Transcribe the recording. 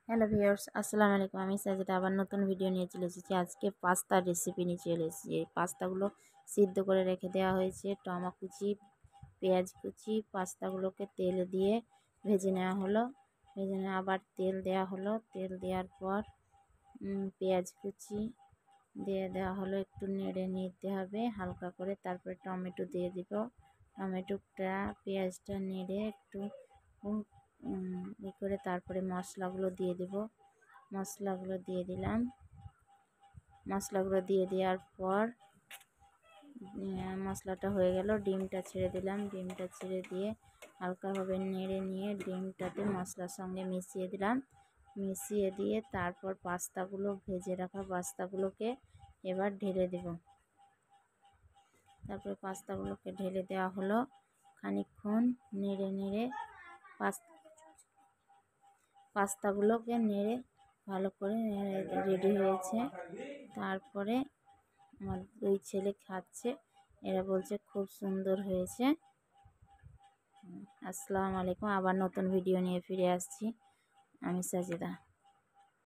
Hello viewers, আসসালামু আলাইকুম। আমি সাজিদা আবার নতুন ভিডিও নিয়ে চলে এসেছি। আজকে পাস্তার রেসিপি নিয়ে চলে এসেছি। এই পাস্তাগুলো সিদ্ধ করে রেখে দেওয়া হয়েছে। টমেটো কুচি, পেঁয়াজ কুচি, পাস্তাগুলোকে তেল দিয়ে ভেজে নেওয়া হলো। ভেজে নিয়ে আবার তেল দেওয়া হলো। তেল দেওয়ার পর পেঁয়াজ কুচি দিয়ে দেওয়া হলো। একটু নেড়ে নিতে হবে হালকা করে। তারপরে টমেটো দিয়ে দিব। টমেটোটা পেঁয়াজটা নেড়ে একটু করে তারপরে মশলাগুলো দিয়ে দেব। মশলাগুলো দিয়ে দিলাম। মশলাগুলো দিয়ে দেওয়ার পর মশলাটা হয়ে গেল, ডিমটা ছেড়ে দিলাম। ডিমটা ছেড়ে দিয়ে হালকাভাবে নেড়ে নিয়ে ডিমটাতে মশলার সঙ্গে মিশিয়ে দিলাম। মিশিয়ে দিয়ে তারপর পাস্তাগুলো ভেজে রাখা পাস্তাগুলোকে এবার ঢেলে দেব। তারপরে পাস্তাগুলোকে ঢেলে দেওয়া হলো। খানিকক্ষণ নেড়ে নেড়ে পাস্তাগুলোকে নেড়ে ভালো করে রেডি হয়েছে। তারপরে আমার দুই ছেলে খাচ্ছে, এরা বলছে খুব সুন্দর হয়েছে। আসসালামু আলাইকুম। আবার নতুন ভিডিও নিয়ে ফিরে আসছি। আমি সাজিদা।